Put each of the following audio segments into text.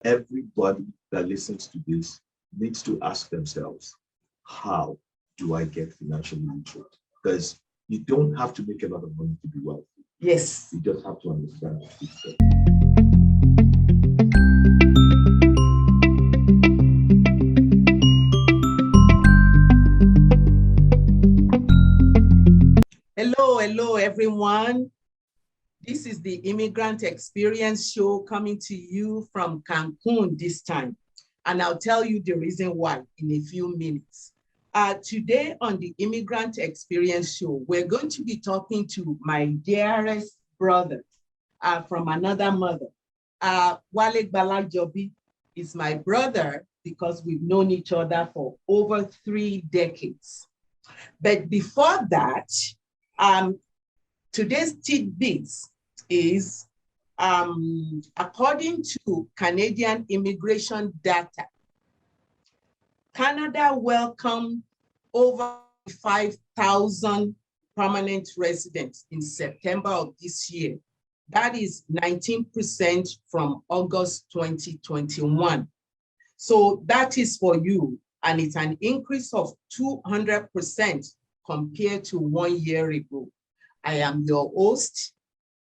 Everybody that listens to this needs to ask themselves, how do I get financially literate? Because you don't have to make a lot of money to be wealthy. Yes. You just have to understand the system. Hello, everyone. This is the Immigrant Experience Show coming to you from Cancun this time. And I'll tell you the reason why in a few minutes. Today on the Immigrant Experience Show, we're going to be talking to my dearest brother from another mother. Wale Gbalajobi is my brother because we've known each other for over 3 decades. But before that, today's tidbits is, according to Canadian immigration data, Canada welcomed over 5,000 permanent residents in September of this year. That is 19% from August 2021. So that is for you, and it's an increase of 200% compared to 1 year ago. I am your host,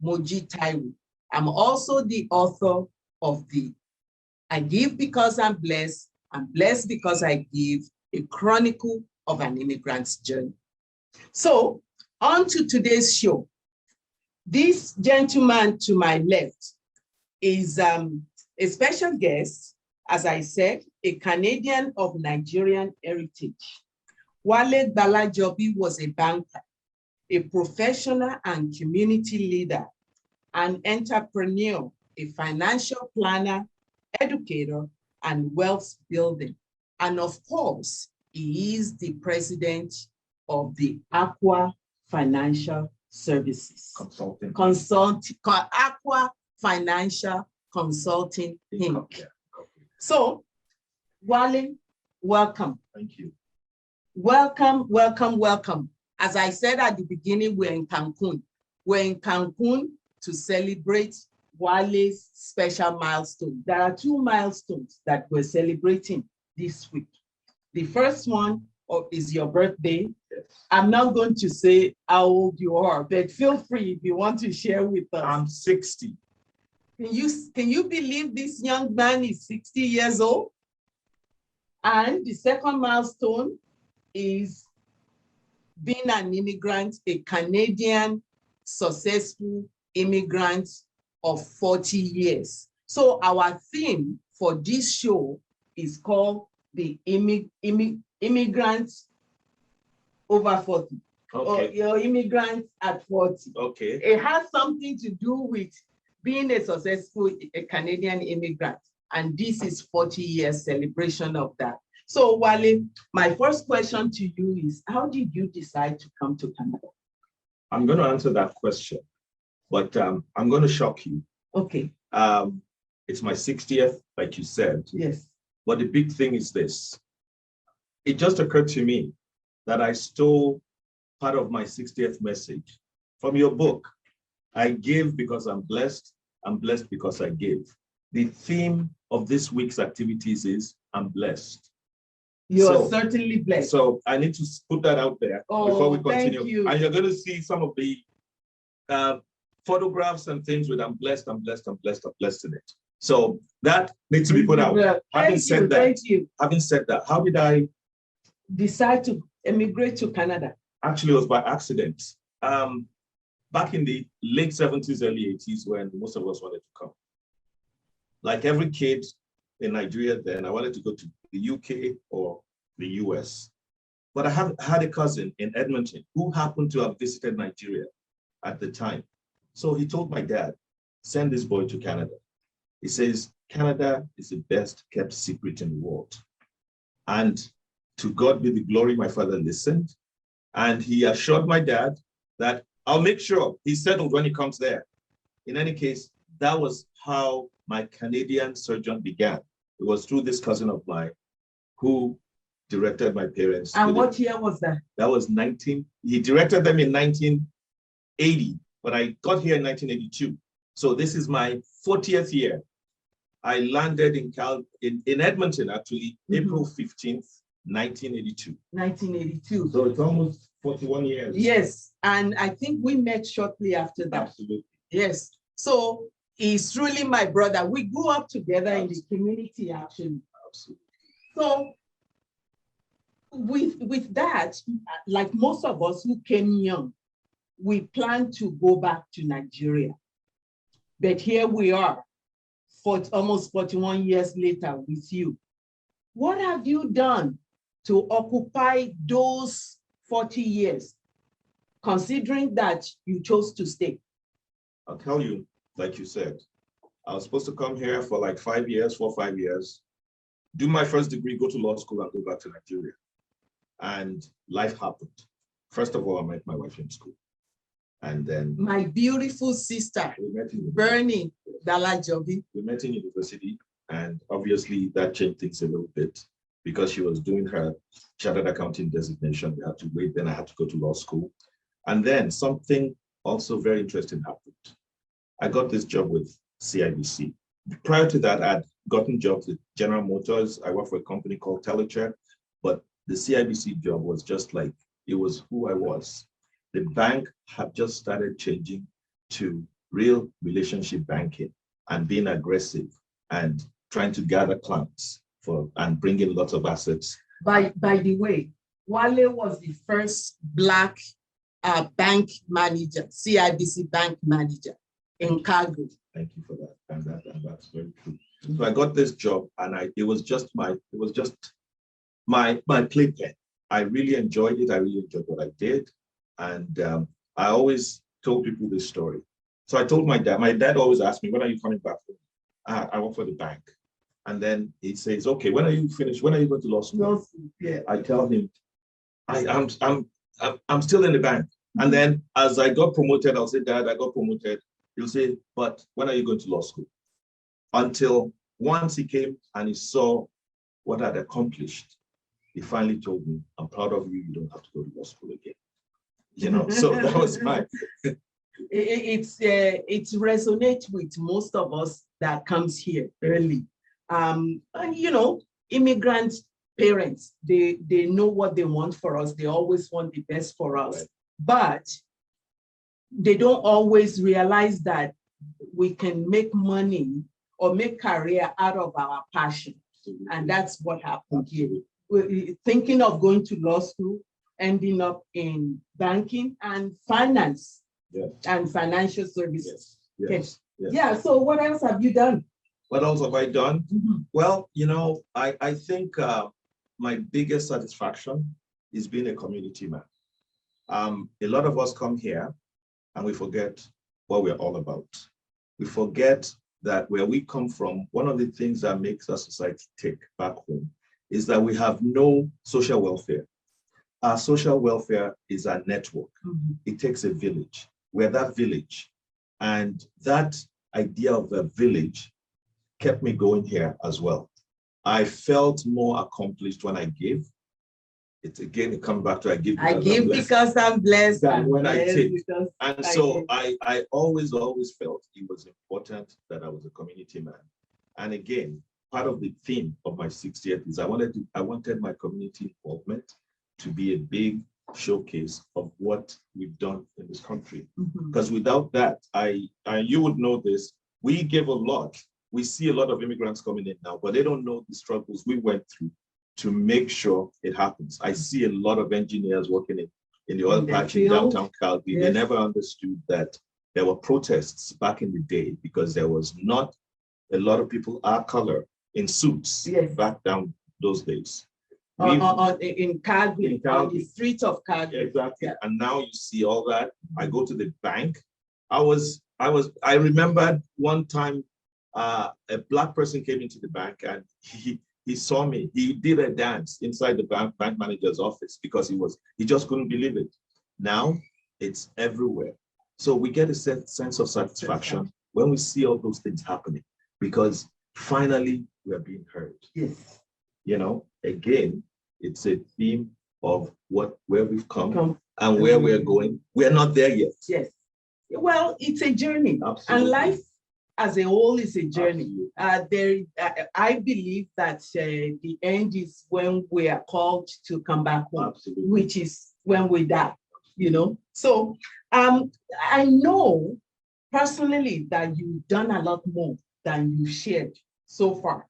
Moji Taiwo. I'm also the author of the I Give Because I'm Blessed Because I Give, a chronicle of an immigrant's journey. So on to today's show. This gentleman to my left is a special guest, as I said, a Canadian of Nigerian heritage. Wale Gbalajobi was a banker, a professional and community leader, an entrepreneur, a financial planner, educator, and wealth building. And of course, he is the president of the Aqua Financial Services. Aqua Financial Consulting Inc. So, Wale, welcome. Thank you. Welcome. As I said at the beginning, we're in Cancun. We're in Cancun to celebrate Wale's special milestone. There are 2 milestones that we're celebrating this week. The first one is your birthday. Yes. I'm not going to say how old you are, but feel free if you want to share with us. I'm 60. Can you believe this young man is 60 years old? And the second milestone is being an immigrant, a Canadian successful immigrant of 40 years. So our theme for this show is called the Immigrants Over 40. Okay. Or your immigrants at 40. Okay. It has something to do with being a successful Canadian immigrant. And this is 40 years celebration of that. So Wale, my first question to you is, how did you decide to come to Canada? I'm going to answer that question, but I'm going to shock you. Okay. It's my 60th, like you said. Yes. But the big thing is this. It just occurred to me that I stole part of my 60th message from your book. I give because I'm blessed because I give. The theme of this week's activities is I'm blessed. You're certainly blessed. So I need to put that out there before we continue. Thank you. And you're going to see some of the photographs and things with I'm blessed in it. So that needs to be put out. Having said that, how did I decide to emigrate to Canada? Actually, it was by accident. Back in the late 70s, early 80s, when most of us wanted to come. Like every kid in Nigeria then, I wanted to go to the UK or the US. But I had a cousin in Edmonton who happened to have visited Nigeria at the time. So he told my dad, send this boy to Canada. He says, Canada is the best kept secret in the world. And to God be the glory, my father listened. And he assured my dad that I'll make sure he's settled when he comes there. In any case, that was how my Canadian sojourn began. It was through this cousin of mine who directed my parents. And what year was that? That was he directed them in 1980, but I got here in 1982. So this is my 40th year I landed in Edmonton, actually, April 15th, 1982. 1982. So it's almost 41 years. Yes, and I think we met shortly after that. Absolutely. Yes, so he's truly my brother. We grew up together in the community, actually. Absolutely. So with that, like most of us who came young, we planned to go back to Nigeria. But here we are, for almost 41 years later with you. What have you done to occupy those 40 years, considering that you chose to stay? I'll tell you, like you said, I was supposed to come here for like 5 years, 4 or 5 years, do my first degree, go to law school, and go back to Nigeria. And life happened. First of all, I met my wife in school. And then my beautiful sister, Bernie Gbalajobi. We met in university, and obviously that changed things a little bit because she was doing her chartered accounting designation. We had to wait, then I had to go to law school. And then something also very interesting happened. I got this job with CIBC. Prior to that, I'd gotten jobs with General Motors. I worked for a company called Telecheck, but the CIBC job was just like, it was who I was. The bank had just started changing to real relationship banking and being aggressive and trying to gather clients and bring in lots of assets. By the way, Wale was the first Black bank manager, CIBC bank manager in Calgary. Thank you for that. And that's very true. So I got this job, and it was just my playpen. I really enjoyed it. I really enjoyed what I did. And I always told people this story. So I told my dad. My dad always asked me, when are you coming back? I work for the bank. And then he says, okay, when are you finished? When are you going to law school? Yeah. I tell him, I'm still in the bank. And then as I got promoted, I'll say, Dad, I got promoted. He'll say, but when are you going to law school? Until once he came and he saw what I'd accomplished, he finally told me, I'm proud of you. You don't have to go to law school again. You know, so that was my. It resonates with most of us that comes here early. And you know, immigrant parents, they know what they want for us. They always want the best for us. Right. But they don't always realize that we can make money or make career out of our passion. And that's what happened here. We're thinking of going to law school, ending up in banking and finance. Yes. And financial services. Yes. Yes. Yes. Yeah, so what else have you done? What else have I done? Mm-hmm. Well, you know, I think my biggest satisfaction is being a community man. A lot of us come here and we forget what we're all about. We forget that where we come from, one of the things that makes our society tick back home is that we have no social welfare. Our social welfare is our network. Mm-hmm. It takes a village. We're that village. And that idea of a village kept me going here as well. I felt more accomplished when I gave. It comes back to I give because I'm blessed. Than when I take. And so I always felt it was important that I was a community man. And again, part of the theme of my 60th is I wanted my community involvement to be a big showcase of what we've done in this country. Because mm-hmm. without that, you would know this, we gave a lot. We see a lot of immigrants coming in now, but they don't know the struggles we went through to make sure it happens. I see a lot of engineers working in the oil patch in downtown Calgary. Yes. They never understood that there were protests back in the day because there was not a lot of people our color in suits. Yes. Back down those days. In Calgary, on the streets of Calgary. Exactly. Yeah. And now you see all that. I go to the bank. I remembered one time a Black person came into the bank and he saw me. He did a dance inside the bank manager's office because he just couldn't believe it. Now it's everywhere. So we get a sense of satisfaction when we see all those things happening because finally we are being heard. Yes. You know, again, it's a theme of where we've come and where we're going. We're not there yet. Yes. Well, it's a journey. Absolutely. And as a whole is a journey. I believe that the end is when we are called to come back home, absolutely, which is when we die, you know. So I know personally that you've done a lot more than you've shared so far.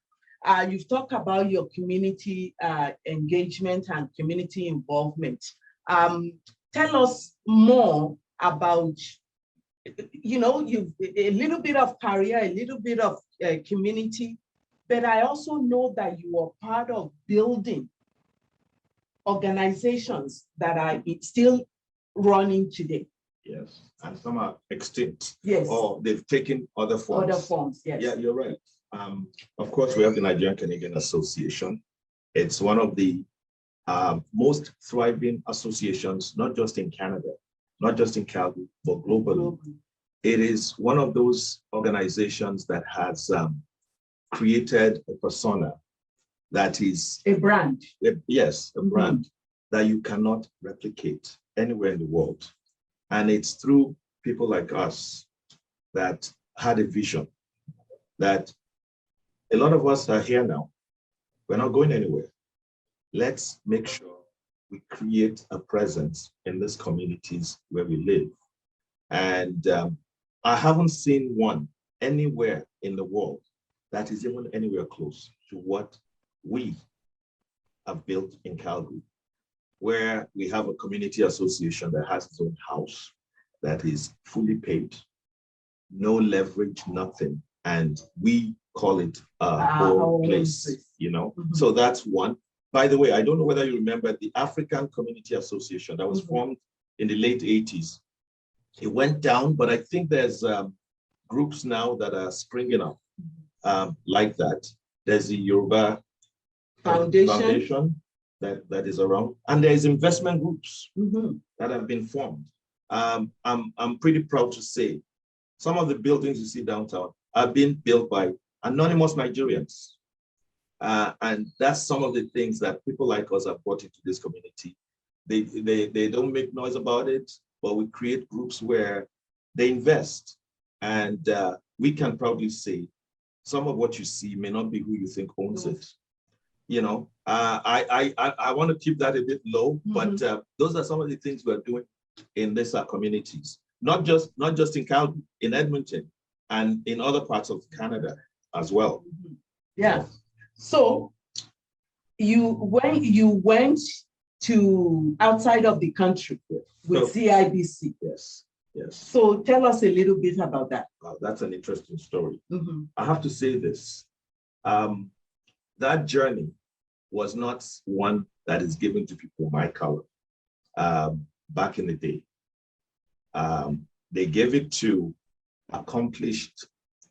You've talked about your community engagement and community involvement. Tell us more about, you know, you've a little bit of career, a little bit of community, but I also know that you are part of building organizations that are still running today. Yes, and some are extinct. Yes. Or they've taken other forms. Other forms, yes. Yeah, you're right. Of course, we have the Nigerian Canadian Association. It's one of the most thriving associations, not just in Canada, not just in Calgary, but globally. It is one of those organizations that has created a persona that is a brand. Yes, a brand that you cannot replicate anywhere in the world. And it's through people like us that had a vision that a lot of us are here now. We're not going anywhere. Let's make sure we create a presence in these communities where we live. And I haven't seen one anywhere in the world that is even anywhere close to what we have built in Calgary, where we have a community association that has its own house that is fully paid, no leverage, nothing. And we call it our place, you know? So that's one. By the way, I don't know whether you remember the African Community Association that was formed in the late 80s. It went down, but I think there's groups now that are springing up like that. There's the Yoruba Foundation that is around, and there's investment groups that have been formed. I'm pretty proud to say some of the buildings you see downtown are being built by anonymous Nigerians. And that's some of the things that people like us have brought into this community. They don't make noise about it, but we create groups where they invest. And we can probably say some of what you see may not be who you think owns it. You know, I want to keep that a bit low, but those are some of the things we're doing in these communities, not just in Calgary, in Edmonton, and in other parts of Canada as well. Yeah. So when you went to outside of the country with CIBC. Yes. Yes. So tell us a little bit about that. That's an interesting story. I have to say this. That journey was not one that is given to people my color. Back in the day, they gave it to accomplished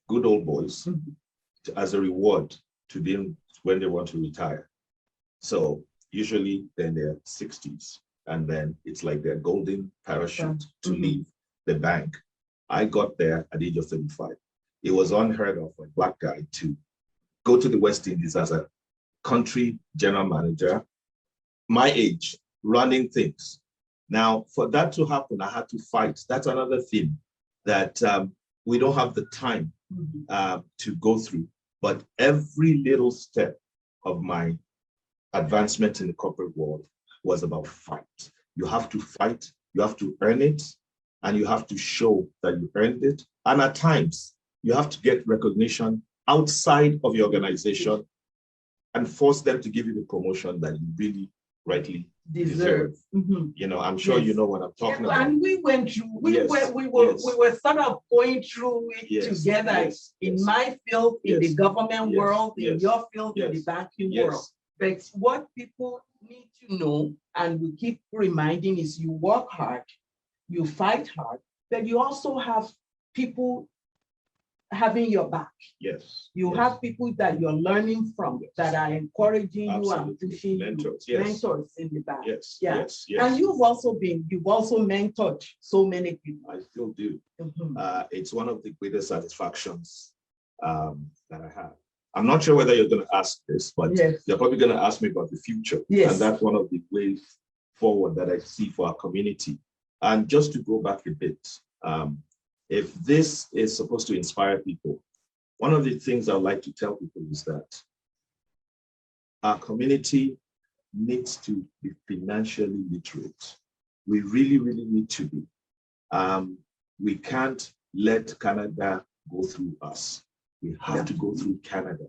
good old boys as a reward to them when they want to retire. So usually they're in their 60s, and then it's like their golden parachute to leave the bank. I got there at the age of 35. It was unheard of for a Black guy to go to the West Indies as a country general manager, my age, running things. Now, for that to happen, I had to fight. That's another thing that we don't have the time to go through. But every little step of my advancement in the corporate world was about fight. You have to fight, you have to earn it, and you have to show that you earned it. And at times, you have to get recognition outside of your organization and force them to give you the promotion that you really rightly deserve. You know, I'm sure you know what I'm talking about. And we went through, we were sort of going through it together in my field, in the government world, in your field, in the banking world. But what people need to know, and we keep reminding, is you work hard, you fight hard, but you also have people having your back. Yes. You have people that you're learning from, that are encouraging you and pushing mentors, you. Mentors in the back. Yes. Yeah. Yes. And you've also mentored so many people. I still do. It's one of the greatest satisfactions that I have. I'm not sure whether you're going to ask this, but you're probably going to ask me about the future. Yes. And that's one of the ways forward that I see for our community. And just to go back a bit, if this is supposed to inspire people, one of the things I like to tell people is that our community needs to be financially literate. We really, really need to be. We can't let Canada go through us. We have to go through Canada.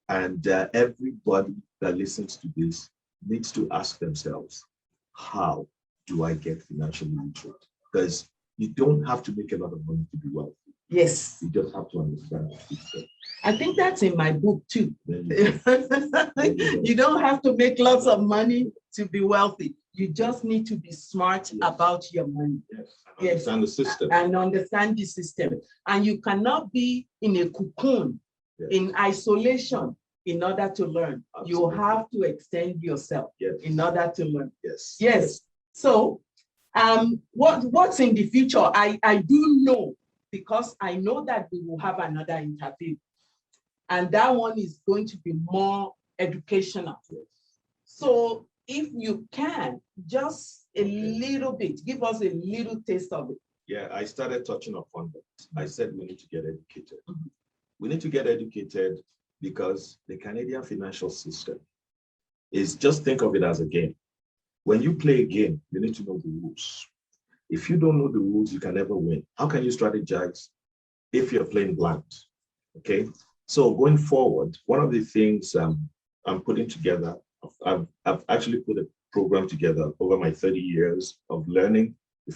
And everybody that listens to this needs to ask themselves, how do I get financially literate? Because you don't have to make a lot of money to be wealthy. Yes. You just have to understand the system. I think that's in my book too. You You don't have to make lots of money to be wealthy. You just need to be smart about your money. Yes. Understand the system. And understand the system. And you cannot be in a cocoon, in isolation, in order to learn. Absolutely. You have to extend yourself in order to learn. Yes. So what's in the future? I do know, because I know that we will have another interview. And that one is going to be more educational. So if you can, just a little bit, give us a little taste of it. Yeah, I started touching upon that. I said we need to get educated. We need to get educated because the Canadian financial system is, just think of it as a game. When you play a game, you need to know the rules. If you don't know the rules, you can never win. How can you strategize if you're playing blind? Okay, so going forward, one of the things I'm putting together, I've actually put a program together over my 30 years of learning the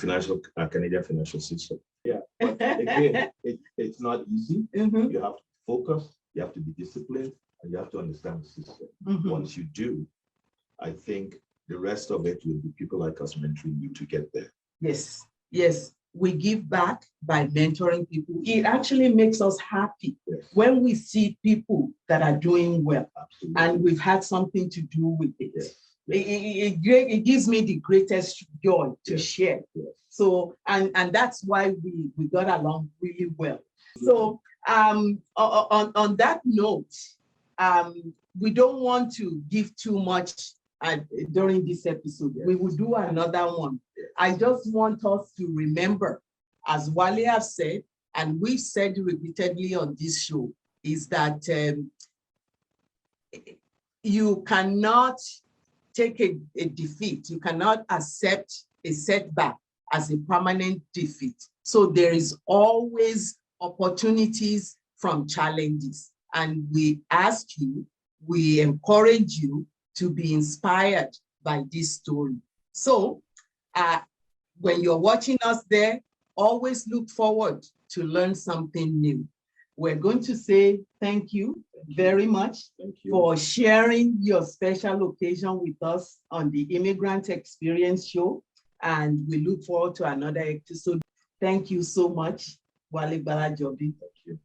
Canadian financial system. Yeah, but again, it's not easy. You have to focus, you have to be disciplined, and you have to understand the system. Once you do, I think the rest of it will be people like us mentoring you to get there. Yes. We give back by mentoring people. It actually makes us happy when we see people that are doing well. Absolutely. And we've had something to do with it. It gives me the greatest joy to share. So, and that's why we got along really well. So on that note, we don't want to give too much during this episode. We will do another one. I just want us to remember, as Wale has said, and we've said repeatedly on this show, is that you cannot take a defeat. You cannot accept a setback as a permanent defeat. So there is always opportunities from challenges. And we ask you, we encourage you to be inspired by this story. So when you're watching us there, always look forward to learn something new. We're going to say thank you very much for sharing your special occasion with us on the Immigrant Experience Show. And we look forward to another episode. Thank you so much, Wale Gbalajobi. Thank you.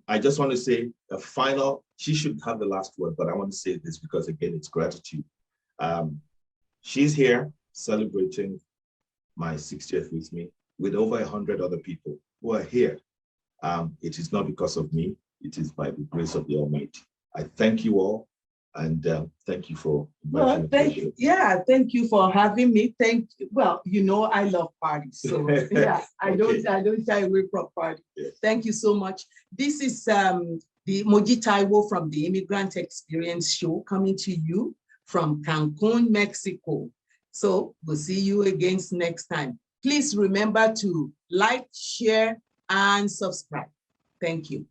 I just want to say a final, she should have the last word, but I want to say this because, again, it's gratitude. She's here celebrating my 60th with me, with over 100 other people who are here. It is not because of me, it is by the grace of the Almighty. I thank you all, and thank you for inviting me. Thank you for having me. Well, you know I love parties, so I don't shy away from parties. Thank you so much. This is the Moji Taiwo from the Immigrant Experience Show, coming to you from Cancun, Mexico. So we'll see you again next time. Please remember to like, share, and subscribe. Thank you.